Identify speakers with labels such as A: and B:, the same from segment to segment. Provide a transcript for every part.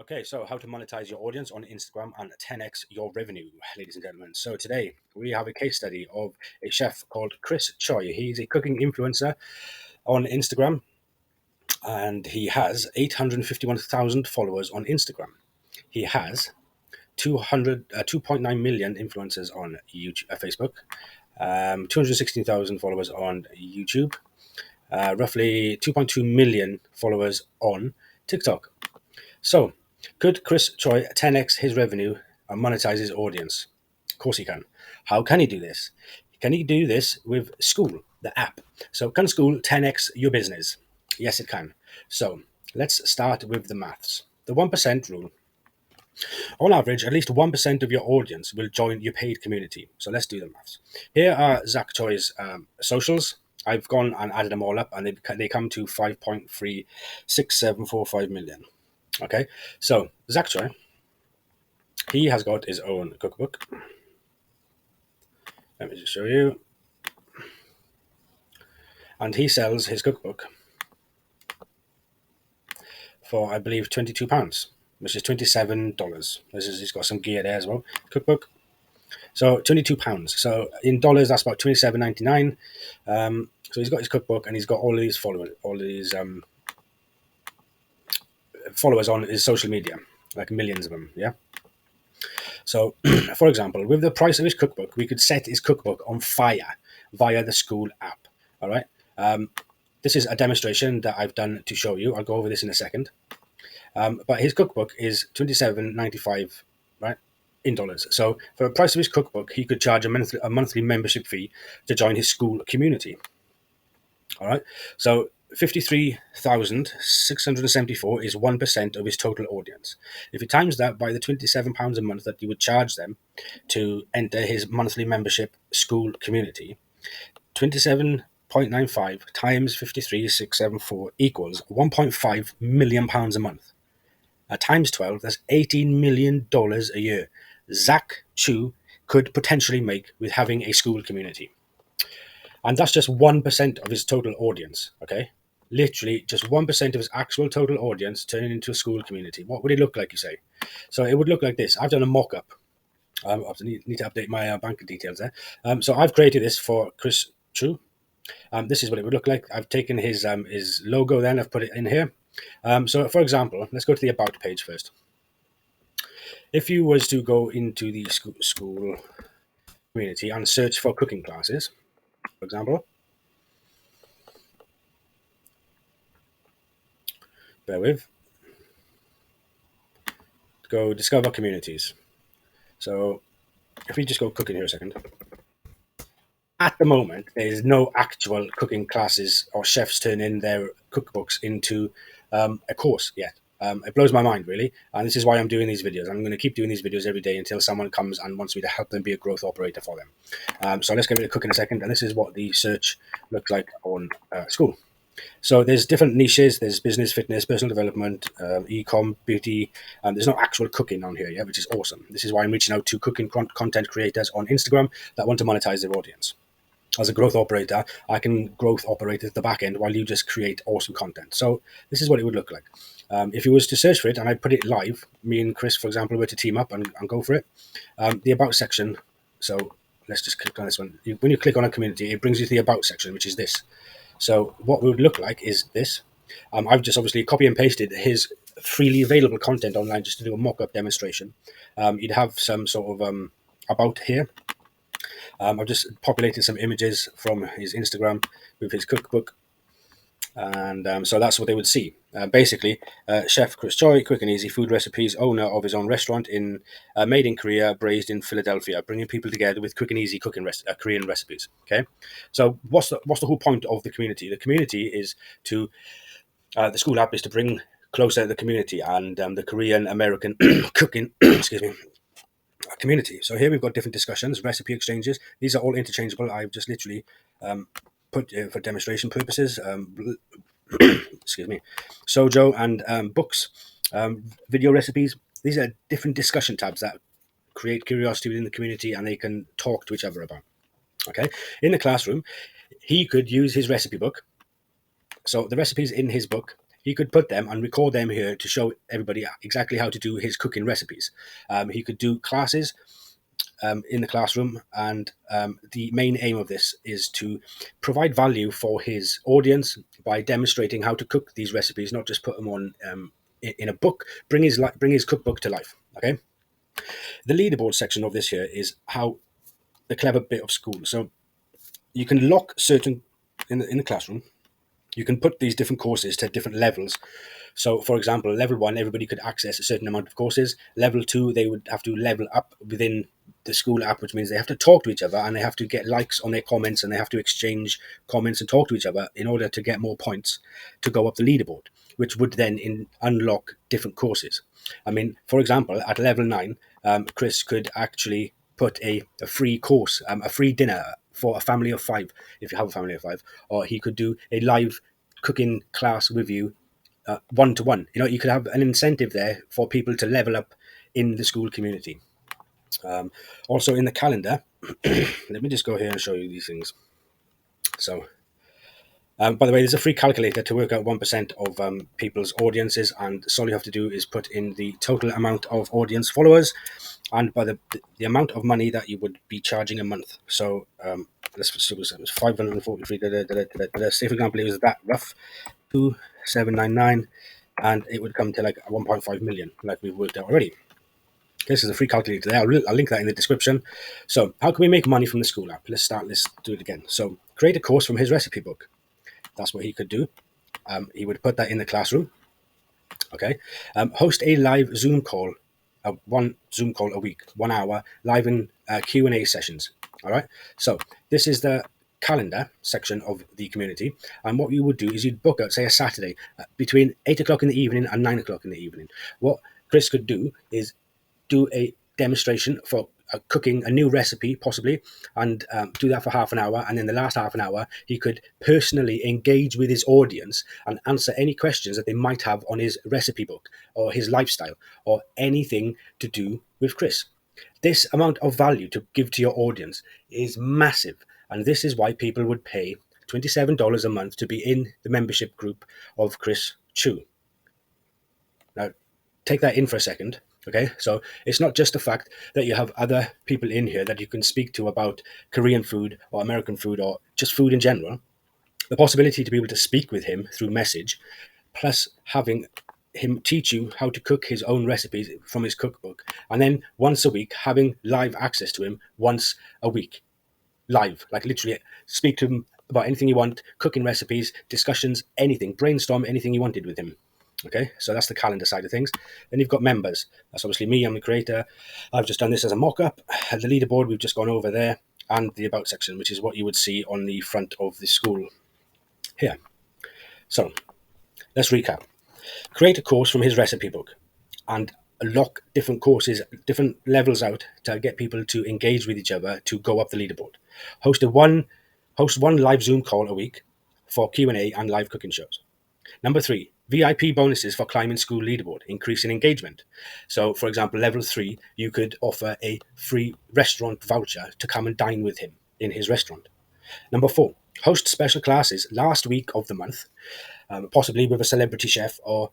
A: Okay, so how to monetize your audience on Instagram and 10x your revenue, ladies and gentlemen. So today we have a case study of a chef called ChrisChro. He's a cooking influencer on Instagram and he has 851,000 followers on Instagram. He has 2.9 million influencers on YouTube, Facebook, 216,000 followers on YouTube, roughly 2.2 million followers on TikTok. So, could ChrisChro 10x his revenue and monetize his audience? Of course he can. How can he do this? Can he do this with Skool, the app? So, can Skool 10x your business? Yes, it can. So, let's start with the maths. The 1% rule. On average, at least 1% of your audience will join your paid community. So, let's do the maths. Here are Zach Choi's socials. I've gone and added them all up, and they come to 5.36745 million. Okay, so Zach Choi, he has got his own cookbook. Let me just show you. And he sells his cookbook for, I believe, £22, which is $27. He's got some gear there as well. Cookbook. So £22. So in dollars, that's about $27.99. So he's got his cookbook and he's got all these followers on his social media, like millions of them. Yeah. So, for example, with the price of his cookbook, we could set his cookbook on fire via the Skool app. All right. This is a demonstration that I've done to show you. I'll go over this in a second. But his cookbook is $27.95, right, in dollars. So, for the price of his cookbook, he could charge a monthly membership fee to join his Skool community. All right. So 53,674 is 1% of his total audience. If you times that by the £27 a month that you would charge them to enter his monthly membership Skool community, 27.95 times 53,674 equals £1.5 million a month. At times 12, that's $18 million a year. Zach Chu could potentially make with having a Skool community. And that's just 1% of his total audience, okay? Literally just 1% of his actual total audience turning into a Skool community. What would it look like, you say? So it would look like this. I've done a mock-up. I need to update my bank details there. So I've created this for Chris Chu. This is what it would look like. I've taken his logo then, I've put it in here. So for example, let's go to the About page first. If you was to go into the Skool community and search for cooking classes, for example, bear with, go discover communities. So if we just go cooking here a second, at the moment there is no actual cooking classes or chefs turning their cookbooks into a course yet. It blows my mind, really, and this is why I'm doing these videos. I'm going to keep doing these videos every day until someone comes and wants me to help them be a growth operator for them. So let's get rid of cook in a second, and this is what the search looks like on Skool. So there's different niches. There's business, fitness, personal development, e-com, beauty. There's no actual cooking on here yet, which is awesome. This is why I'm reaching out to cooking content creators on Instagram that want to monetize their audience. As a growth operator, I can growth operate at the back end while you just create awesome content. So this is what it would look like. If you was to search for it and I put it live, me and Chris, for example, were to team up and go for it, the About section. So let's just click on this one. When you click on a community, it brings you to the About section, which is this. So what it would look like is this. I've just obviously copy and pasted his freely available content online just to do a mock-up demonstration. You'd have some sort of about here. I've just populated some images from his Instagram with his cookbook. And so that's what they would see. Basically, Chef ChrisChro, quick and easy food recipes, owner of his own restaurant made in Korea, braised in Philadelphia, bringing people together with quick and easy cooking Korean recipes. Okay, so what's the whole point of the community? The community is to the Skool app is to bring closer the community and the Korean American cooking excuse me community. So here we've got different discussions, recipe exchanges. These are all interchangeable. I've just literally put for demonstration purposes. Excuse me, Sojo and books, video recipes. These are different discussion tabs that create curiosity within the community and they can talk to each other about. Okay, in the classroom, he could use his recipe book. So the recipes in his book he could put them and record them here to show everybody exactly how to do his cooking recipes. He could do classes in the classroom, and the main aim of this is to provide value for his audience by demonstrating how to cook these recipes, not just put them on in a book. Bring his cookbook to life. Okay. The leaderboard section of this here is how the clever bit of Skool. So you can lock certain in the classroom. You can put these different courses to different levels. So, for example, level 1, everybody could access a certain amount of courses. Level 2, they would have to level up within the Skool app, which means they have to talk to each other and they have to get likes on their comments and they have to exchange comments and talk to each other in order to get more points to go up the leaderboard, which would then unlock different courses. I mean, for example, at level 9, Chris could actually put a free course, a free dinner for a family of 5, if you have a family of 5, or he could do a live cooking class with you, one to one. You could have an incentive there for people to level up in the Skool community. Also in the calendar, let me just go here and show you these things. So, by the way, there's a free calculator to work out 1% of people's audiences, and all you have to do is put in the total amount of audience followers and by the amount of money that you would be charging a month. So let's suppose it was 543. Say, for example, it was that rough, 2799, and it would come to like 1.5 million, like we've worked out already. This is a free calculator there. I'll link that in the description. So how can we make money from the Skool app? Let's do it again. So create a course from his recipe book. That's what he could do. He would put that in the classroom. Okay. Host a live Zoom call, one Zoom call a week, 1 hour, live in Q&A sessions. All right. So this is the calendar section of the community. And what you would do is you'd book out, say, a Saturday between 8 o'clock in the evening and 9 o'clock in the evening. What Chris could do is do a demonstration for cooking a new recipe, possibly, and do that for half an hour. And then the last half an hour, he could personally engage with his audience and answer any questions that they might have on his recipe book or his lifestyle or anything to do with Chris. This amount of value to give to your audience is massive. And this is why people would pay $27 a month to be in the membership group of ChrisChro. Now, take that in for a second. Okay, so it's not just the fact that you have other people in here that you can speak to about Korean food or American food or just food in general. The possibility to be able to speak with him through message, plus having him teach you how to cook his own recipes from his cookbook, and then once a week having live access to him once a week, live, like literally speak to him about anything you want, cooking recipes, discussions, anything, brainstorm anything you wanted with him. Okay, so that's the calendar side of things. Then you've got members. That's obviously me, I'm the creator. I've just done this as a mock-up. The leaderboard, we've just gone over there, and the about section, which is what you would see on the front of the Skool here. So let's recap. Create a course from his recipe book and lock different courses, different levels out to get people to engage with each other to go up the leaderboard. Host one live Zoom call a week for Q&A and live cooking shows. Number 3, VIP bonuses for climbing Skool leaderboard, increasing engagement. So, for example, level 3, you could offer a free restaurant voucher to come and dine with him in his restaurant. Number 4, host special classes last week of the month, possibly with a celebrity chef or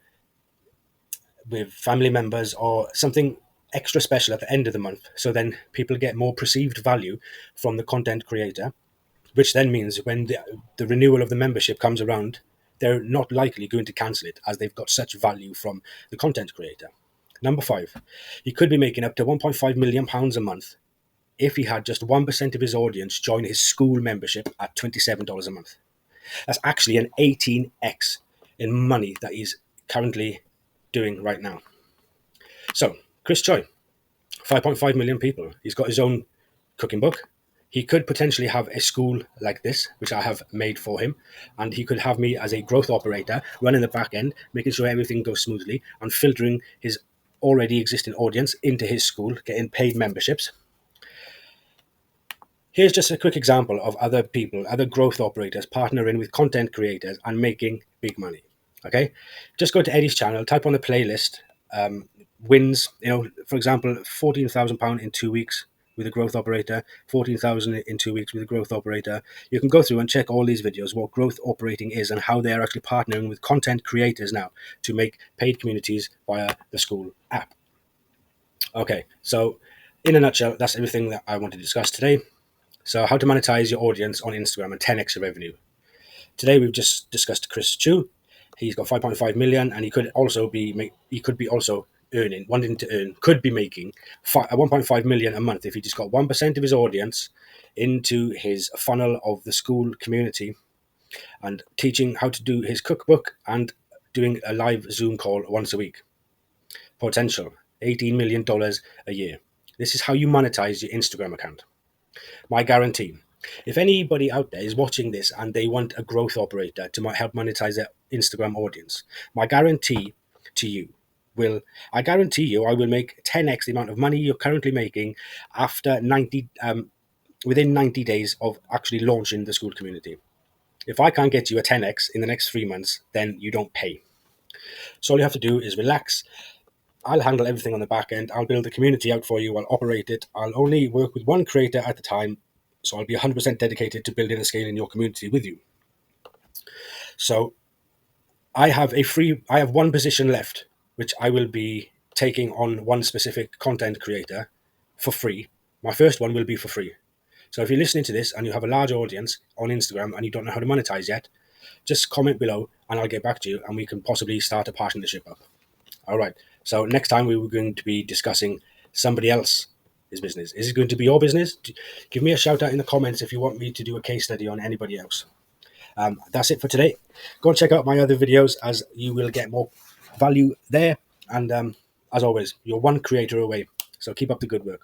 A: with family members or something extra special at the end of the month. So then people get more perceived value from the content creator, which then means when the renewal of the membership comes around, they're not likely going to cancel it as they've got such value from the content creator. Number 5, he could be making up to £1.5 million a month if he had just 1% of his audience join his Skool membership at $27 a month. That's actually an 18x in money that he's currently doing right now. So, ChrisChro, 5.5 million people. He's got his own cooking book. He could potentially have a Skool like this, which I have made for him, and he could have me as a growth operator running the back end, making sure everything goes smoothly and filtering his already existing audience into his Skool, getting paid memberships. Here's just a quick example of other people, other growth operators partnering with content creators and making big money. Okay, just go to Eddie's channel, type on the playlist, wins, for example, £14,000 in 2 weeks, with a growth operator, 14,000 in 2 weeks with a growth operator. You can go through and check all these videos, what growth operating is and how they are actually partnering with content creators now to make paid communities via the Skool app. Okay, so in a nutshell, that's everything that I want to discuss today. So how to monetize your audience on Instagram and 10x your revenue. Today we've just discussed ChefChrisCho. He's got 5.5 million, and he could be also earning, wanting to earn, could be making 1.5 million a month if he just got 1% of his audience into his funnel of the Skool community and teaching how to do his cookbook and doing a live Zoom call once a week. Potential $18 million a year. This is how you monetize your Instagram account. My guarantee. If anybody out there is watching this and they want a growth operator to help monetize their Instagram audience, I guarantee you I will make 10x the amount of money you're currently making after within 90 days of actually launching the Skool community. If I can't get you a 10x in the next 3 months, then you don't pay. So all you have to do is relax. I'll handle everything on the back end. I'll build the community out for you. I'll operate it. I'll only work with one creator at a time. So I'll be 100% dedicated to building and scaling your community with you. So I have one position left, which I will be taking on one specific content creator for free. My first one will be for free. So if you're listening to this and you have a large audience on Instagram and you don't know how to monetize yet, just comment below and I'll get back to you and we can possibly start a partnership up. All right. So next time we were going to be discussing somebody else's business. Is it going to be your business? Give me a shout out in the comments if you want me to do a case study on anybody else. That's it for today. Go and check out my other videos as you will get more value there. And as always, you're one creator away. So keep up the good work.